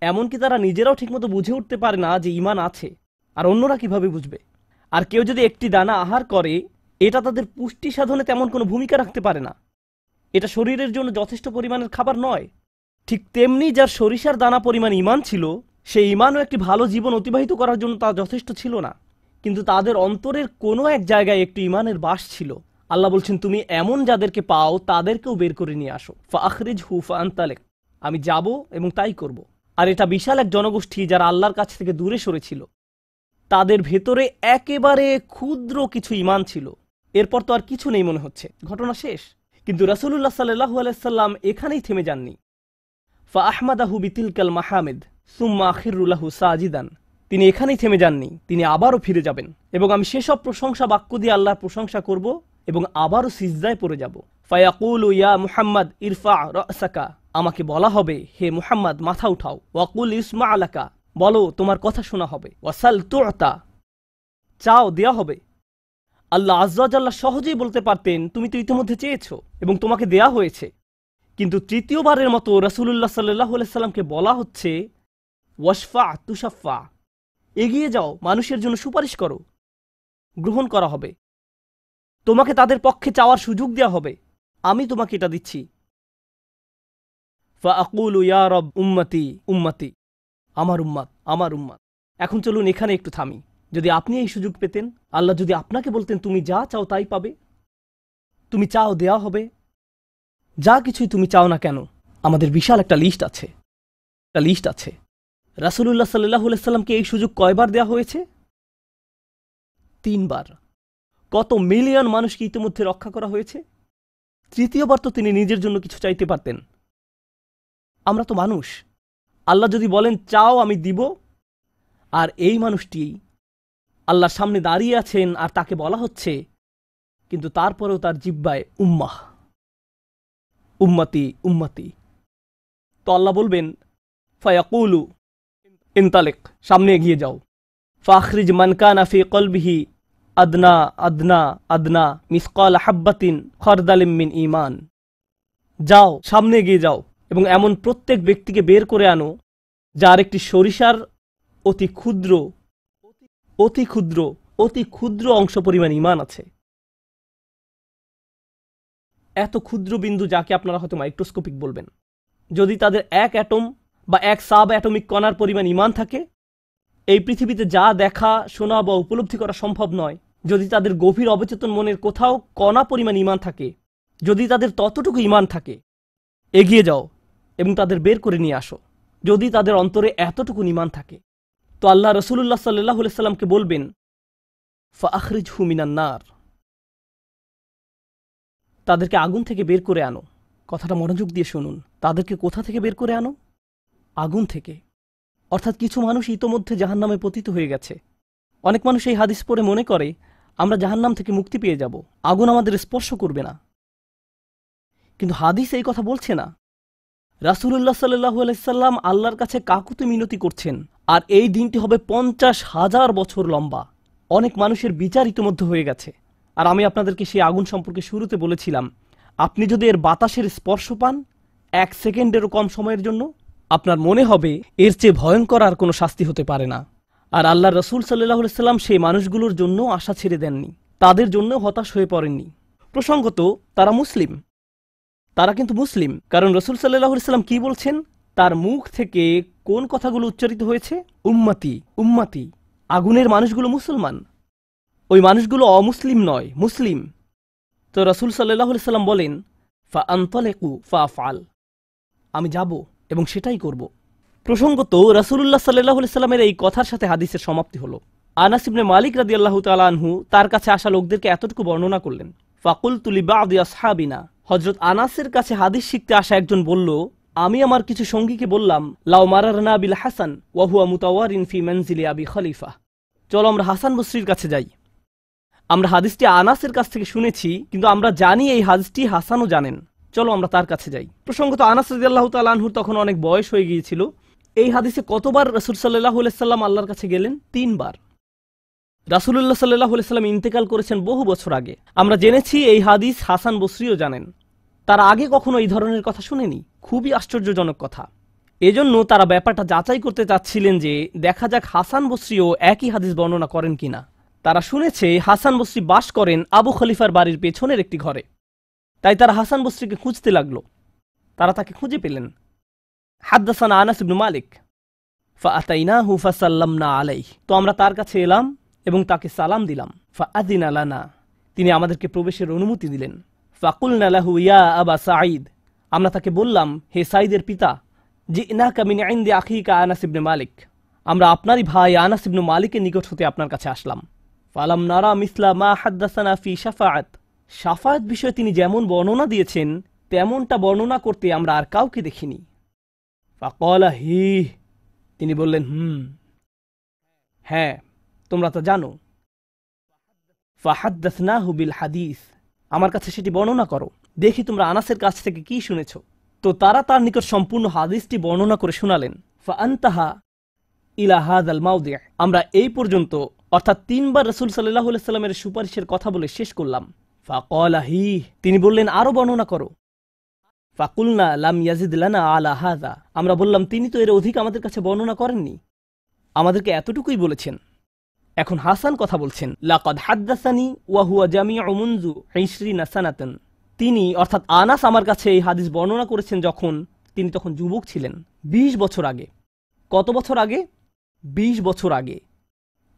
এমনকি তারা নিজেরাও ঠিকমতো বুঝে উঠতে পারে না যে ঈমান আছে, আর অন্যরা কিভাবে বুঝবে। আর কেউ যদি একটি দানা আহার করে, এটা তাদের পুষ্টি সাধনে তেমন কোনো ভূমিকা রাখতে পারে না, এটা শরীরের জন্য যথেষ্ট পরিমাণের খাবার নয়। ঠিক তেমনি যার সরিষার দানা পরিমাণ ঈমান ছিল, সেই ঈমানও একটি ভালো জীবন অতিবাহিত করার জন্য তা যথেষ্ট ছিল না, কিন্তু তাদের অন্তরের কোনো এক জায়গায় একটি ঈমানের বাস ছিল। আল্লাহ বলছেন, তুমি এমন যাদেরকে পাও তাদেরকেও বের করে নিয়ে আসো। ফাআখরিজহু ফাআনতালিক, আমি যাব এবং তাই করব। আর এটা বিশাল এক জনগোষ্ঠী যারা আল্লাহর কাছ থেকে দূরে সরেছিল, তাদের ভেতরে একেবারে ক্ষুদ্র কিছু ঈমান ছিল। এরপর তো আর কিছু নেই মনে হচ্ছে, ঘটনা শেষ। কিন্তু রাসূলুল্লাহ সাল্লাল্লাহু আলাইহি সাল্লাম এখানেই থেমে যাননি। ফাআহমাদাহু বিতিলকাল মাহামিদ সুম্মা আখিরু লাহু সাজিদান, তিনি এখানেই থেমে যাননি, তিনি আবারও ফিরে যাবেন এবং আমি সেসব প্রশংসা বাক্য দিয়ে আল্লাহর প্রশংসা করব এবং আবারও সিজদায় পড়ে যাব। ফায়াকুলু ইয়া মুহাম্মদ ইরফা রাসাকা, আমাকে বলা হবে, হে মুহাম্মদ মাথা উঠাও। ওয়াকুল ইসমা আলাকা, বলো তোমার কথা শোনা হবে। ওয়াসাল তুতা, চাও দেয়া হবে। আল্লাহ আযজা ওয়া জাল্লা সহজেই বলতে পারতেন, তুমি তো ইতিমধ্যে চেয়েছো এবং তোমাকে দেয়া হয়েছে, কিন্তু তৃতীয়বারের মতো রাসূলুল্লাহ সাল্লাল্লাহু আলাইহি সাল্লামকে বলা হচ্ছে, ওয়াশফা তুশাফা, এগিয়ে যাও, মানুষের জন্য সুপারিশ করো, গ্রহণ করা হবে, তোমাকে তাদের পক্ষে চাওয়ার সুযোগ দেওয়া হবে, আমি তোমাকে এটা দিচ্ছি। ফাআকুলু ইয়া রব উম্মতি উম্মতি, আমার উম্মাত, আমার উম্মাত। এখন চলুন এখানে একটু থামি। যদি আপনি এই সুযোগ পেতেন, আল্লাহ যদি আপনাকে বলতেন তুমি যা চাও তাই পাবে, তুমি চাও দেয়া হবে, যা কিছুই তুমি চাও না কেন, আমাদের বিশাল একটা লিস্ট আছে, একটা লিস্ট আছে। রাসূলুল্লাহ সাল্লাল্লাহু আলাইহি সাল্লামকে এই সুযোগ কয়বার দেয়া হয়েছে? 3 বার। কত মিলিয়ন মানুষকে ইতিমধ্যে রক্ষা করা হয়েছে? তৃতীয়বার তো তিনি নিজের জন্য কিছু চাইতে পারতেন। আমরা তো মানুষ, আল্লাহ যদি বলেন চাও আমি দিব, আর এই মানুষটি আল্লাহর সামনে দাঁড়িয়ে আছেন আর তাকে বলা হচ্ছে, কিন্তু তারপরেও তার জিহ্বায় উম্মাহ, উম্মতি উম্মতি। তো আল্লাহ বলবেন, ফায়াকুলু ইনতালিক, সামনে এগিয়ে যাও। ফাখরিজ মান কানা ফি কলবিহি আদনা আদনা আদনা মিসকাল হাব্বাতিন খারদালিম মিন ঈমান, যাও সামনে এগিয়ে যাও এবং এমন প্রত্যেক ব্যক্তিকে বের করে আনো যার একটি সরিষার অতি ক্ষুদ্র অতি ক্ষুদ্র অতি ক্ষুদ্র অংশ পরিমাণ ঈমান আছে। এত ক্ষুদ্র বিন্দু যাকে আপনারা হয়তো মাইক্রোস্কোপিক বলবেন, যদি তাদের এক অ্যাটম বা এক সাব অ্যাটমিক কণার পরিমাণ ঈমান থাকে, এই পৃথিবীতে যা দেখা, শোনা বা উপলব্ধি করা সম্ভব নয়, যদি তাদের গভীর অবচেতন মনের কোথাও কণা পরিমাণ ঈমান থাকে, যদি তাদের ততটুকু ঈমান থাকে, এগিয়ে যাও এবং তাদের বের করে নিয়ে আসো। যদি তাদের অন্তরে এতটুকু ঈমান থাকে, তো আল্লাহ রাসূলুল্লাহ সাল্লাল্লাহু আলাইহি সাল্লামকে বলবেন, ফাআখরিজহু মিনান নার, তাদেরকে আগুন থেকে বের করে আনো। কথাটা মনোযোগ দিয়ে শুনুন, তাদেরকে কোথা থেকে বের করে আনো? আগুন থেকে। অর্থাৎ কিছু মানুষ ইতোমধ্যে জাহান্নামে পতিত হয়ে গেছে। অনেক মানুষ এই হাদিস পড়ে মনে করে আমরা জাহান্নাম থেকে মুক্তি পেয়ে যাব, আগুন আমাদের স্পর্শ করবে না। কিন্তু হাদিস এই কথা বলছে না। রাসূলুল্লাহ সাল্লাল্লাহু আলাইহি সাল্লাম আল্লাহর কাছে কাকুতি মিনতি করছেন, আর এই দিনটি হবে 50,000 বছর লম্বা। অনেক মানুষের বিচার ইতিমধ্যে হয়ে গেছে। আর আমি আপনাদেরকে সেই আগুন সম্পর্কে শুরুতে বলেছিলাম, আপনি যদি এর বাতাসের স্পর্শ পান 1 সেকেন্ডেরও কম সময়ের জন্য, আপনার মনে হবে এর চেয়ে ভয়ঙ্কর আর কোনো শাস্তি হতে পারে না। আর আল্লাহ রসুল সাল্লাল্লাহু আলাইহি সাল্লাম সেই মানুষগুলোর জন্য আশা ছেড়ে দেননি, তাদের জন্য হতাশ হয়ে পড়েননি। প্রসঙ্গত তারা মুসলিম, তারা কিন্তু মুসলিম, কারণ রসুল সাল্লাল্লাহু আলাইহি সাল্লাম কি বলছেন, তার মুখ থেকে কোন কথাগুলো উচ্চারিত হয়েছে? উম্মতি উম্মতি। আগুনের মানুষগুলো মুসলমান, ওই মানুষগুলো অমুসলিম নয়, মুসলিম। তো রসুল সাল্লাল্লাহু আলাইহি সাল্লাম বলেন, ফা আনতালিকু ফা আফআল, আমি যাব এবং সেটাই করব। প্রসঙ্গত রাসূলুল্লাহ সাল্লাল্লাহু আলাইহি সাল্লামের এই কথার সাথে হাদিসের সমাপ্তি হলো। আনাস ইবনে মালিক রাদিয়াল্লাহু তাআলা আনহু তার কাছে আসা লোকদেরকে এতটুকু বর্ণনা করলেন, ফাকুলতু লিবাদি আসহাবিনা, হযরত আনাসের কাছে হাদিস শিখতে আসা একজন বলল, আমি আমার কিছু সঙ্গীকে বললাম, লাউ মারারনা বিল হাসান ওয়া হুয়া মুতাওয়ারিন ফি মানজিলি আবি খলিফা, চলো আমরা হাসান বসরির কাছে যাই। আমরা হাদিসটি আনাসের কাছ থেকে শুনেছি, কিন্তু আমরা জানি এই হাদিসটি হাসানও জানেন, চলো আমরা তার কাছে যাই। প্রসঙ্গত আনাস রাদিয়াল্লাহু তাআলা আনহুর তখন অনেক বয়স হয়ে গিয়েছিল। এই হাদিসে কতবার রাসূল সাল্লাল্লাহু আলাইহি সাল্লাম আল্লাহর কাছে গেলেন? 3 বার। রাসূলুল্লাহ সাল্লাল্লাহু আলাইহি সাল্লাম ইন্তেকাল করেছেন বহু বছর আগে। আমরা জেনেছি এই হাদিস হাসান বসরিও জানেন, তারা আগে কখনো এই ধরনের কথা শুনেনি। খুবই আশ্চর্যজনক কথা। এজন্য তারা ব্যাপারটা যাচাই করতে চাচ্ছিলেন যে দেখা যাক হাসান বসরিও একই হাদিস বর্ণনা করেন কিনা। তারা শুনেছে হাসান বসরি বাস করেন আবু খলিফার বাড়ির পেছনের একটি ঘরে, তাই তারা হাসান বসরিকে খুঁজতে লাগলো। তারা তাকে খুঁজে পেলেন। হাদ্দাসানা আনাস ইবনে মালিক ফাআতাইনাহু ফাসাল্লামনা আলাইহি, তো আমরা তার কাছে এলাম এবং তাকে সালাম দিলাম। ফাআযিনা লানা, তিনি আমাদেরকে প্রবেশের অনুমতি দিলেন। ফাকুলনা লাহু ইয়া আবা সাঈদ, আমরা তাকে বললাম, হে সাঈদের পিতা, জিনাকা মিন ইনদি আখিকা আনাস ইবনে মালিক, আমরা আপনারই ভাই আনাস ইবনে মালিকের নিকট হতে আপনার কাছে আসলাম। ফালাম নারা মিসলা মা হাদ্দাসানা ফি শাফাআত, শাফাআত বিষয়ে তিনি যেমন বর্ণনা দিয়েছেন তেমনটা বর্ণনা করতে আমরা আর কাউকে দেখিনি। ফাকালা হি, তিনি বললেন, হ্যাঁ তোমরা তো জানো। ফাহাদ্দাসনাহু বিল হাদিস, আমার কাছে সেটি বর্ণনা করো, দেখি তোমরা আনাসের কাছ থেকে কি শুনেছ। তো তারা তার নিকট সম্পূর্ণ হাদিসটি বর্ণনা করে শোনালেন। ফাআনতাহা ইলা হাযাল মাওদি', আমরা এই পর্যন্ত অর্থাৎ 3 বার রাসূল সাল্লাল্লাহু আলাইহি সাল্লামের সুপারিশের কথা বলে শেষ করলাম। ফাকালা হি, তিনি বললেন আরো বর্ণনা করো। ফাকুলনা লাম ইয়াজিদ লানা আলা হাযা, আমরা বললাম তিনি তো এর অধিক আমাদের কাছে বর্ণনা করেননি, আমাদেরকে এতটুকুই বলেছেন। এখন হাসান কথা বলছেন, লাকাদ হাদ্দাসানি ওয়া হুয়া জামিউ মুনযু 20 সানাতান, তিনি অর্থাৎ আনাস আমার কাছে এই হাদিস বর্ণনা করেছেন যখন তিনি তখন যুবক ছিলেন, 20 বছর আগে। কত বছর আগে? 20 বছর আগে।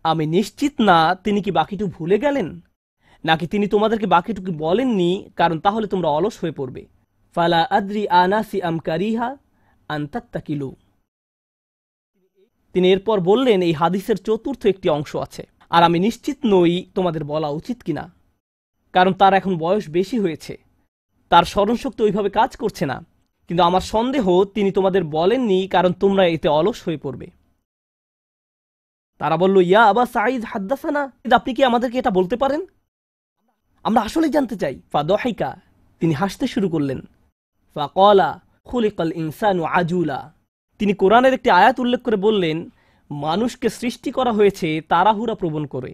আমি নিশ্চিত না তিনি কি বাকিটুকু ভুলে গেলেন, নাকি তিনি তোমাদেরকে বাকিটুকু বলেননি কারণ তাহলে তোমরা অলস হয়ে পড়বে। ফালা আদ্রি আনাসি আম কারিহা আন তাত্তাকিলু, তিনি এরপর বললেন এই হাদিসের চতুর্থ একটি অংশ আছে, আর আমি নিশ্চিত নই তোমাদের বলা উচিত কিনা, কারণ তার এখন বয়স বেশি হয়েছে, তার স্মরণশক্তি ওইভাবে কাজ করছে না। কিন্তু আমার সন্দেহ তিনি তোমাদের বলেননি কারণ তোমরা এতে অলস হয়ে পড়বে। তারা বলল, ইয়া আবা সাঈদ হাদ্দাসানা, আপনি কি আমাদেরকে এটা বলতে পারেন? আমরা আসলেই জানতে চাই। ফাদহিকা, তিনি হাসতে শুরু করলেন। ফাকালা খুলিকাল ইনসানু আজুলা, তিনি কোরআনের একটি আয়াত উল্লেখ করে বললেন, মানুষকে সৃষ্টি করা হয়েছে তাড়াহুড়া প্রবণ করে।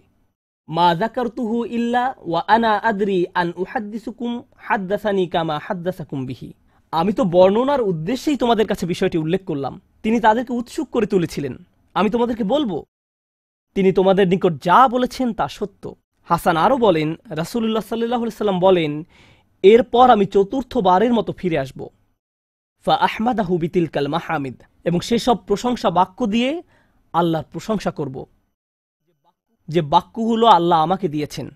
মা যাকারতুহু ইল্লা ওয়া আনা আদরি আন উহাদ্দিসুকুম হাদ্দাসানি কামা হাদ্দাসাকুম বিহি, আমি তো বর্ণনার উদ্দেশ্যেই তোমাদের কাছে বিষয়টি উল্লেখ করলাম। তিনি তাদেরকে উৎসুক করে তুলেছিলেন, আমি তোমাদেরকে বলবো, তিনি তোমাদের নিকট যা বলেছেন তা সত্য। হাসান আরও বলেন, রাসূলুল্লাহ সাল্লাল্লাহু আলাইহি সাল্লাম বলেন, এরপর আমি চতুর্থবারের মতো ফিরে আসব। ফা আহমাদাহু বিতিলকাল মাহামিদ, এবং সেসব প্রশংসা বাক্য দিয়ে আল্লাহর প্রশংসা করব, যে বাক্যগুলো আল্লাহ আমাকে দিয়েছেন,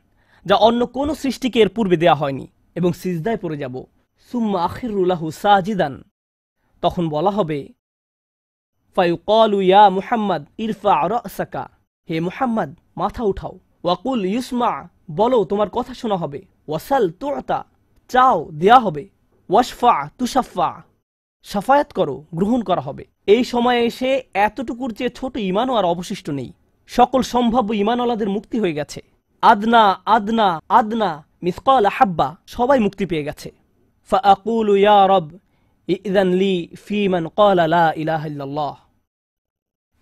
যা অন্য কোনো সৃষ্টিকে এর পূর্বে দেয়া হয়নি, এবং সিজদায় পড়ে যাব। সুম্মা আখিরু লাহু সাজিদান, তখন বলা হবে, ফায়ুকালু ইয়া মুহাম্মদ ইরফা রাসাকা, হে মুহাম্মদ মাথা উঠাও। ওয়াকুল ইউসমা, বলো তোমার কথা শোনা হবে। ওয়াসাল তুতা, চাও দেয়া হবে। ওয়াশফা তুশাফা, সাফায়াত করো গ্রহণ করা হবে। এই সময়ে এসে এতটুকুর চেয়ে ছোট ঈমানও আর অবশিষ্ট নেই। সকল সম্ভাব্য ঈমানওয়ালাদের মুক্তি হয়ে গেছে। আদনা আদনা আদনা মিসকাল হাব্বা, সবাই মুক্তি পেয়ে গেছে। ফাআকুলু ইয়া রব ইযান লি ফি মান ক্বালা লা ইলাহা ইল্লাল্লাহ,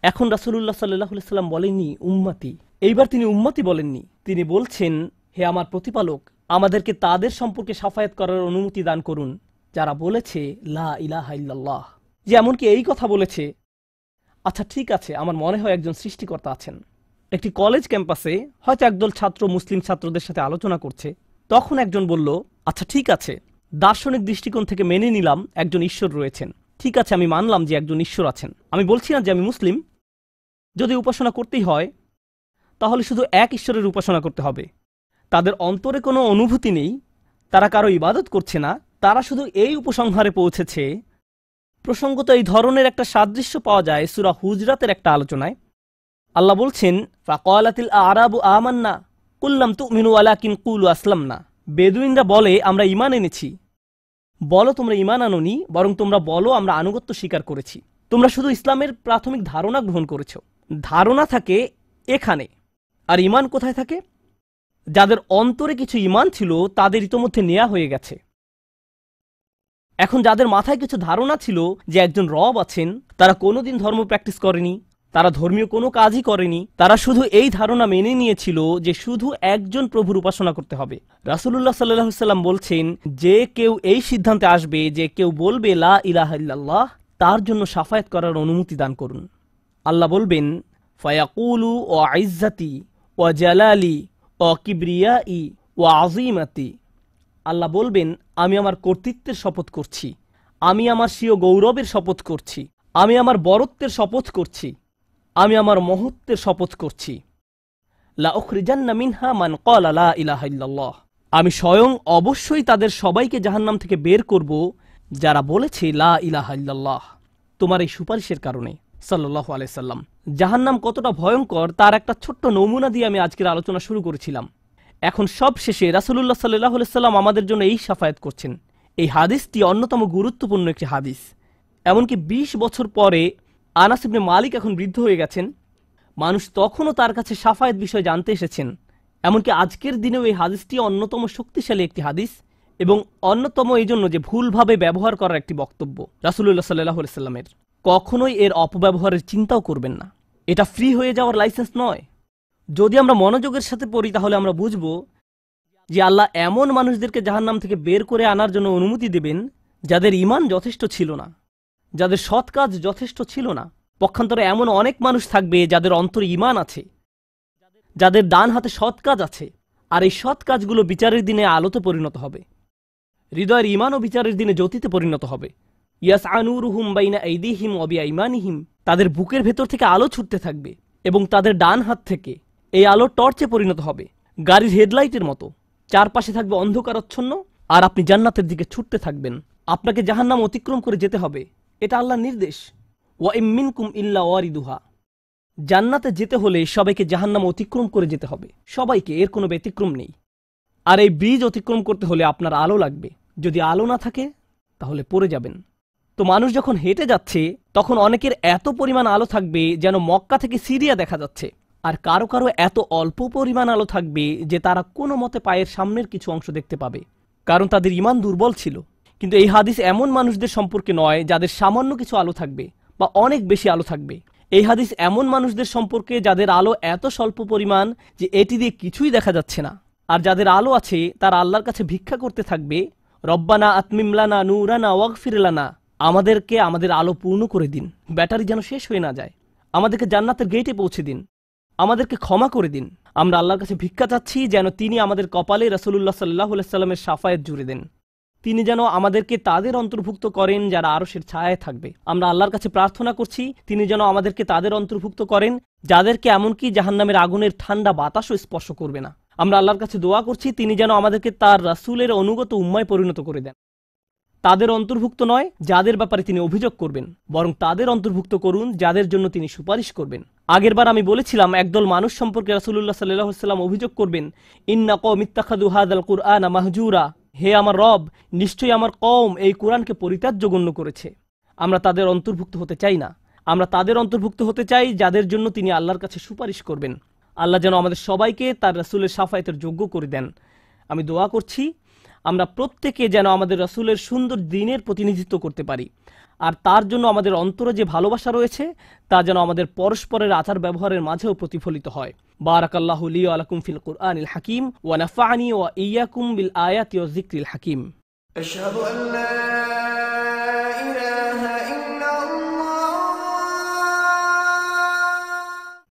এখন রাসূলুল্লাহ সাল্লাল্লাহু আলাইহি সাল্লাম বলেননি উম্মতি, এইবার তিনি উম্মতি বলেননি, তিনি বলছেন, হে আমার প্রতিপালক, আমাদেরকে তাদের সম্পর্কে শাফায়াত করার অনুমতি দান করুন যারা বলেছে লা ইলাহা ইল্লাল্লাহ। যে এমনকি এই কথা বলেছে, আচ্ছা ঠিক আছে, আমার মনে হয় একজন সৃষ্টিকর্তা আছেন। একটি কলেজ ক্যাম্পাসে হয়তো একদল ছাত্র মুসলিম ছাত্রদের সাথে আলোচনা করছে। তখন একজন বলল, আচ্ছা ঠিক আছে, দার্শনিক দৃষ্টিকোণ থেকে মেনে নিলাম একজন ঈশ্বর রয়েছেন, ঠিক আছে আমি মানলাম যে একজন ঈশ্বর আছেন। আমি বলছি না যে আমি মুসলিম, যদি উপাসনা করতেই হয় তাহলে শুধু এক ঈশ্বরের উপাসনা করতে হবে। তাদের অন্তরে কোনো অনুভূতি নেই, তারা কারো ইবাদত করছে না, তারা শুধু এই উপসংহারে পৌঁছেছে। প্রসঙ্গত এই ধরনের একটা সাদৃশ্য পাওয়া যায় সূরা হুজরাতের একটা আলোচনায়। আল্লাহ বলছেন, ফাকালাতিল আরাবু আমান্না কুল লাম তুমিনু ওয়ালাকিন কুলু আসলামনা। বেদুইনরা বলে আমরা ঈমান এনেছি। বলো তোমরা ঈমান আনোনি, বরং তোমরা বলো আমরা আনুগত্য স্বীকার করেছি। তোমরা শুধু ইসলামের প্রাথমিক ধারণা গ্রহণ করেছো। ধারণা থাকে এখানে, আর ঈমান কোথায় থাকে? যাদের অন্তরে কিছু ঈমান ছিল তাদের ইতোমধ্যে নেয়া হয়ে গেছে। এখন যাদের মাথায় কিছু ধারণা ছিল যে একজন রব আছেন, তারা কোনোদিন ধর্ম প্র্যাকটিস করেনি, তারা ধর্মীয় কোনো কাজই করেনি, তারা শুধু এই ধারণা মেনে নিয়েছিল যে শুধু একজন প্রভুর উপাসনা করতে হবে। রাসূলুল্লাহ সাল্লাল্লাহু আলাইহি সাল্লাম বলছেন, যে কেউ এই সিদ্ধান্তে আসবে যে কেউ বলবে লা ইলাহা ইল্লাল্লাহ, তার জন্য শাফায়াত করার অনুমতি দান করুন। আল্লাহ বলবেন, ফায়াকুলু ওয়া ইজ্জাতি ওয়া জালালি ওয়া কিবরিয়াই ওয়া আযীমাতি। আল্লাহ বলবেন, আমি আমার কর্তৃত্বের শপথ করছি, আমি আমার স্বীয় গৌরবের শপথ করছি, আমি আমার বরত্বের শপথ করছি, আমি আমার মহত্বের শপথ করছি। লা উখরিজান্না মিনহা মান ক্বালা লা ইলাহা ইল্লাল্লাহ। আমি স্বয়ং অবশ্যই তাদের সবাইকে জাহান্নাম থেকে বের করব যারা বলেছে লা ইলাহা ইল্লাল্লাহ, তোমার এই সুপারিশের কারণে। সাল্লাল্লাহু আলাইহি সাল্লাম। জাহান্নাম কতটা ভয়ঙ্কর তার একটা ছোট্ট নমুনা দিয়ে আমি আজকের আলোচনা শুরু করেছিলাম। এখন সব শেষে রাসূলুল্লাহ সাল্লাল্লাহু আলাইহি সাল্লাম আমাদের জন্য এই শাফায়াত করছেন। এই হাদিসটি অন্যতম গুরুত্বপূর্ণ একটি হাদিস। এমনকি ২০ বছর পরে আনাস ইবনে মালিক এখন বৃদ্ধ হয়ে গেছেন, মানুষ তখনও তার কাছে শাফায়াত বিষয়ে জানতে এসেছেন। এমনকি আজকের দিনেও এই হাদিসটি অন্যতম শক্তিশালী একটি হাদিস, এবং অন্যতম এই জন্য যে ভুলভাবে ব্যবহার করার একটি বক্তব্য রাসূলুল্লাহ সাল্লাল্লাহু আলাইহি সাল্লামের। কখনোই এর অপব্যবহারের চিন্তাও করবেন না। এটা ফ্রি হয়ে যাওয়ার লাইসেন্স নয়। যদি আমরা মনোযোগের সাথে পড়ি তাহলে আমরা বুঝব যে আল্লাহ এমন মানুষদেরকে জাহান্নাম থেকে বের করে আনার জন্য অনুমতি দেবেন যাদের ঈমান যথেষ্ট ছিল না, যাদের সৎ কাজ যথেষ্ট ছিল না। পক্ষান্তরে এমন অনেক মানুষ থাকবে যাদের অন্তরে ঈমান আছে, যাদের ডান হাতে সৎ কাজ আছে, আর এই সৎ কাজগুলো বিচারের দিনে আলোতে পরিণত হবে। হৃদয়ের ঈমানও বিচারের দিনে জ্যোতিতে পরিণত হবে। ইয়াসআ নূরুহুম বাইনা আইদিহিম ওয়া বিআইমানিহিম। তাদের বুকের ভেতর থেকে আলো ছুটতে থাকবে এবং তাদের ডান হাত থেকে এই আলো টর্চে পরিণত হবে, গাড়ির হেডলাইটের মতো। চারপাশে থাকবে অন্ধকারাচ্ছন্ন, আর আপনি জান্নাতের দিকে ছুটতে থাকবেন। আপনাকে জাহান্নাম অতিক্রম করে যেতে হবে, এটা আল্লাহর নির্দেশ। ওয়া ইম মিনকুম ইল্লা ওয়ারিদুহা। জান্নাতে যেতে হলে সবাইকে জাহান্নাম অতিক্রম করে যেতে হবে, সবাইকে, এর কোনো ব্যতিক্রম নেই। আর এই ব্রিজ অতিক্রম করতে হলে আপনার আলো লাগবে। যদি আলো না থাকে তাহলে পড়ে যাবেন। তো মানুষ যখন হেঁটে যাচ্ছে তখন অনেকের এত পরিমাণ আলো থাকবে যেন মক্কা থেকে সিরিয়া দেখা যাচ্ছে, আর কারো কারো এত অল্প পরিমাণ আলো থাকবে যে তারা কোনো মতে পায়ের সামনের কিছু অংশ দেখতে পাবে, কারণ তাদের ঈমান দুর্বল ছিল। কিন্তু এই হাদিস এমন মানুষদের সম্পর্কে নয় যাদের সামান্য কিছু আলো থাকবে বা অনেক বেশি আলো থাকবে। এই হাদিস এমন মানুষদের সম্পর্কে যাদের আলো এত স্বল্প পরিমাণ যে এটি দিয়ে কিছুই দেখা যাচ্ছে না, আর যাদের আলো আছে তারা আল্লাহর কাছে ভিক্ষা করতে থাকবে, রব্বানা আতমিম লানা নূরানা ওয়াগফির লানা। আমাদেরকে আমাদের আলো পূর্ণ করে দিন, ব্যাটারি যেন শেষ হয়ে না যায়। আমাদেরকে জান্নাতের গেটে পৌঁছে দিন, আমাদেরকে ক্ষমা করে দিন। আমরা আল্লাহর কাছে ভিক্ষা চাচ্ছি যেন তিনি আমাদের কপালে রাসূলুল্লাহ সাল্লাল্লাহু আলাইহি সাল্লামের শাফায়াত জুড়ে দেন। তিনি যেন আমাদেরকে তাদের অন্তর্ভুক্ত করেন যারা আরশের ছায়ায় থাকবে। আমরা আল্লাহর কাছে প্রার্থনা করছি তিনি যেন আমাদেরকে তাদের অন্তর্ভুক্ত করেন যাদেরকে এমনকি জাহান্নামের আগুনের ঠান্ডা বাতাসও স্পর্শ করবে না। আমরা আল্লাহর কাছে দোয়া করছি তিনি যেন আমাদেরকে তার রাসূলের অনুগত উম্মায় পরিণত করে দেন। তাদের অন্তর্ভুক্ত নয় যাদের ব্যাপারে তিনি অভিযোগ করবেন, বরং তাদের অন্তর্ভুক্ত করুন যাদের জন্য তিনি সুপারিশ করবেন। আগেরবার আমি বলেছিলাম একদল মানুষ সম্পর্কে রাসূলুল্লাহ সাল্লাল্লাহু আলাইহি ওয়াসাল্লাম অভিযোগ করবেন, ইন্না কওমি ইত্তাখাযু হাযাল কুরআনা মাহজুরা। হে আমার রব, নিশ্চয়ই আমার কওম এই কোরআনকে পরিত্যাজ্য গণ্য করেছে। আমরা তাদের অন্তর্ভুক্ত হতে চাই না। আমরা তাদের অন্তর্ভুক্ত হতে চাই যাদের জন্য তিনি আল্লাহর কাছে সুপারিশ করবেন। আল্লাহ যেন আমাদের সবাইকে তার রাসূলের শাফায়াতের যোগ্য করে দেন। আমি দোয়া করছি আমরা প্রত্যেকে যেন আমাদের রাসূলের সুন্দর দ্বীনের প্রতিনিধিত্ব করতে পারি। আর তার জন্য আমাদের অন্তরে যে ভালোবাসা রয়েছে তা যেন আমাদের পরস্পরের আচার ব্যবহারের মাঝেও প্রতিফলিত হয়। বারাকাল্লাহু লি ওয়া লাকুম ফিল কুরআনিল হাকিম ওয়া নাফা'নি ওয়া ইয়্যাকুম বিল আয়াতি ওয়াজ যিকরিল হাকিম। আশহাদু আল্লা